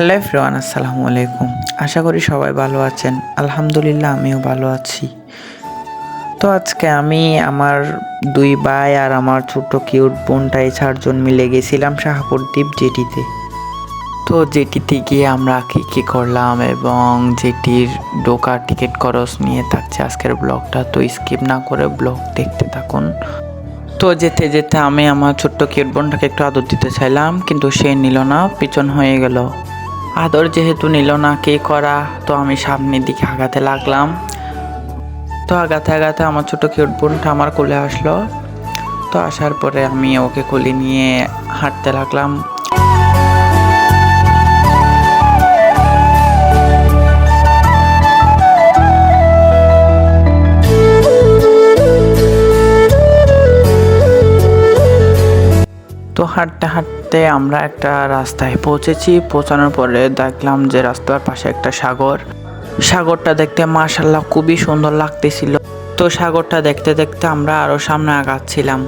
Hello everyone, আসসালামু আলাইকুম। আশা করি সবাই ভালো আছেন। আলহামদুলিল্লাহ আমিও ভালো আছি। তো আজকে আমি আমার দুই ভাই আর আমার ছোট্ট কিউট বোনটা এই 4 জন মিলে গেছিলাম শাহপুর দ্বীপ জেটিতে। তো জেটিতে গিয়ে আমরা কী করলাম এবং জেটির ঢোকার টিকিট খরচ নিয়ে থাকছে আজকের ব্লগটা, তো স্কিপ না করে ব্লগ দেখতে থাকুন। তো যেতে যেতে আমি আমার ছোট্ট কিউট বোনটাকে একটু আদর দিতে চাইলাম, কিন্তু সে নিল না, পিছন হয়ে গেল। আদর যেহেতু নিল না, কে করা, তো আমি সামনের দিকে আগাতে লাগলাম। তো আগাতে আগাতে আমার ছোট কিউট বোনটা আমার কোলে আসলো। তো আসার পরে আমি ওকে কোলে নিয়ে হাঁটতে লাগলাম। তো হাঁটতে হাঁটতে আমরা একটা রাস্তায় পৌঁছেছি। পৌঁছানোর পরে দেখলাম যে রাস্তার পাশে একটা সাগরটা দেখতে মাশাআল্লাহ খুবই সুন্দর লাগতেছিল। তো সাগরটা দেখতে দেখতে আমরা আরো সামনে আগাচ্ছিলাম।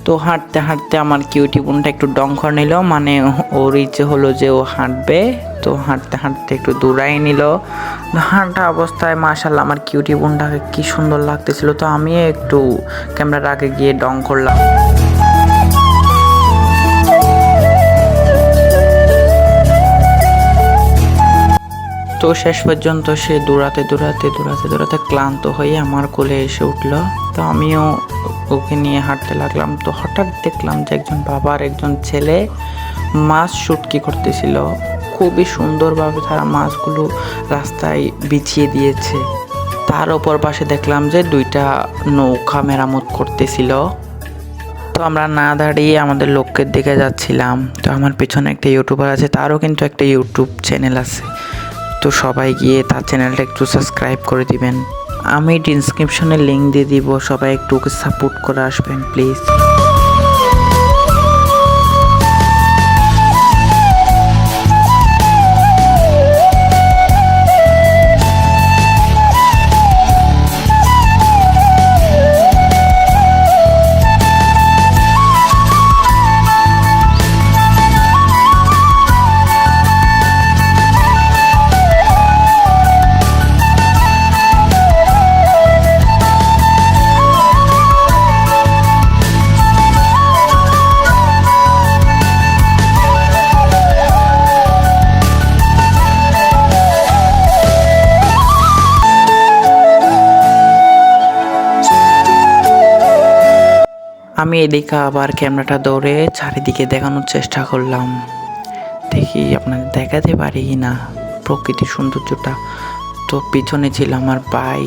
তো হাঁটতে হাঁটতে আমার কিউটি বোনটা একটু ডংখর নিল, মানে ওর ইচ্ছে হলো যে ও হাঁটবে। তো হাঁটতে হাঁটতে একটু দৌড়াই নিল। হাঁটা অবস্থায় মাশাআল্লাহ আমার কিউটি বোনটাকে কি সুন্দর লাগতেছিল। তো আমিও একটু ক্যামেরার আগে গিয়ে ডং করলাম। তো শেষ পর্যন্ত সে দৌড়াতে ক্লান্ত হয়ে আমার কোলে এসে উঠলো। তো আমিও ওকে নিয়ে হাঁটতে লাগলাম। তো হঠাৎ দেখলাম যে একজন বাবা আর একজন ছেলে মাছ শুটকি করতেছিল। খুবই সুন্দরভাবে তারা মাছগুলো রাস্তায় বিছিয়ে দিয়েছে। তার ওপর পাশে দেখলাম যে 2টা নৌকা মেরামত করতেছিল। তো আমরা না দাঁড়িয়ে আমাদের লক্ষ্যের দিকে যাচ্ছিলাম। তো আমার পেছনে একটা ইউটিউবার আছে, তারও কিন্তু একটা ইউটিউব চ্যানেল আছে। তো সবাই গিয়ে তার চ্যানেলটা একটু সাবস্ক্রাইব করে দিবেন। আমি ডিসক্রিপশনে লিঙ্ক দিয়ে দিব, সবাই একটু ওকে সাপোর্ট করে আসবেন প্লিজ। আমি এদিকে আবার ক্যামেরাটা দৌড়ে চারিদিকে দেখানোর চেষ্টা করলাম, দেখি আপনাদের দেখাতে পারি না প্রকৃতির সৌন্দর্যটা। তো পিছনে ছিল আমার ভাই,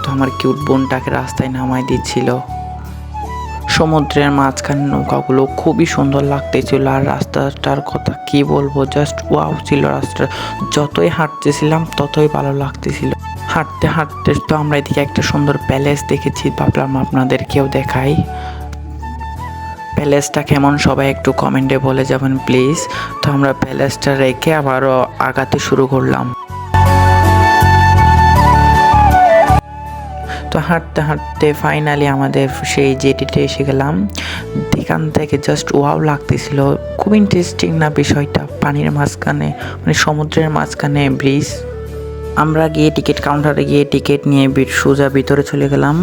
তো আমার কিউট বোনটাকে রাস্তায় নামাই দিচ্ছিল। সমুদ্রের মাঝখানে নৌকাগুলো খুবই সুন্দর লাগতেছিল, আর রাস্তাটার কথা কি বলবো, জাস্ট ওয়াও ছিল রাস্তা। যতই হাঁটতেছিলাম ততই ভালো লাগতেছিল। হাঁটতে হাঁটতে তো আমরা এদিকে একটা সুন্দর প্যালেস দেখেছি, ভাবলাম আপনাদেরকেও দেখাই। প্যালেসটা কেমন সবাই একটু কমেন্টে বলে যাবেন প্লিজ। তো আমরা প্যালেসটা রেখে আবারও আগাতে শুরু করলাম। তো হাঁটতে হাঁটতে ফাইনালি আমাদের সেই জেটিতে এসে গেলাম। এখান থেকে জাস্ট ওয়াও লাগতেছিল। খুব ইন্টারেস্টিং না বিষয়টা, পানির মাঝখানে মানে সমুদ্রের মাঝখানে ব্রিজ। আমরা গিয়ে টিকিট কাউন্টারে গিয়ে টিকিট নিয়ে সোজা ভিতরে চলে গেলাম।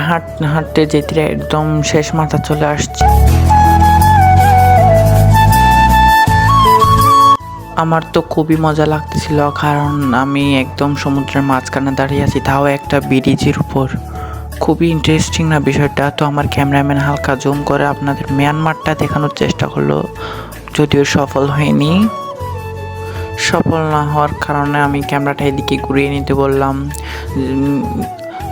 হাঁটতে হাঁটতে যেতে একদম শেষ মাথা চলে আসছে। আমার তো খুবই মজা লাগতেছিল, কারণ আমি একদম সমুদ্রের মাঝখানে দাঁড়িয়ে আছি, তাও একটা ব্রিজের উপর। খুবই ইন্টারেস্টিং না বিষয়টা। তো আমার ক্যামেরাম্যান হালকা জুম করে আপনাদের মিয়ানমারটা দেখানোর চেষ্টা করলো, যদিও সফল হয়নি। সফল না হওয়ার কারণে আমি ক্যামেরাটা এদিকে ঘুরিয়ে নিতে বললাম।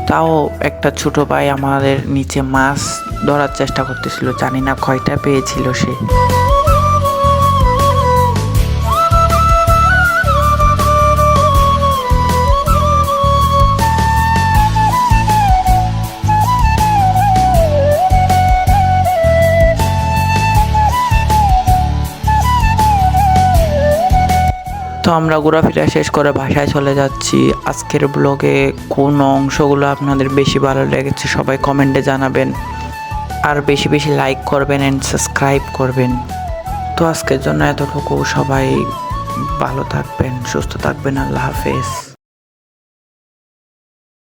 তাও একটা ছোট ভাই আমাদের নিচে মাছ ধরার চেষ্টা করতেছিল, জানি না কয়টা পেয়েছিল সে। তো আমরা ঘোরাফেরা শেষ করে বাসায় চলে যাচ্ছি। আজকের ব্লগে কোন অংশগুলো আপনাদের বেশি ভালো লেগেছে সবাই কমেন্টে জানাবেন, আর বেশি বেশি লাইক করবেন অ্যান্ড সাবস্ক্রাইব করবেন। তো আজকের জন্য এতটুকু। সবাই ভালো থাকবেন, সুস্থ থাকবেন। আল্লাহ হাফেজ।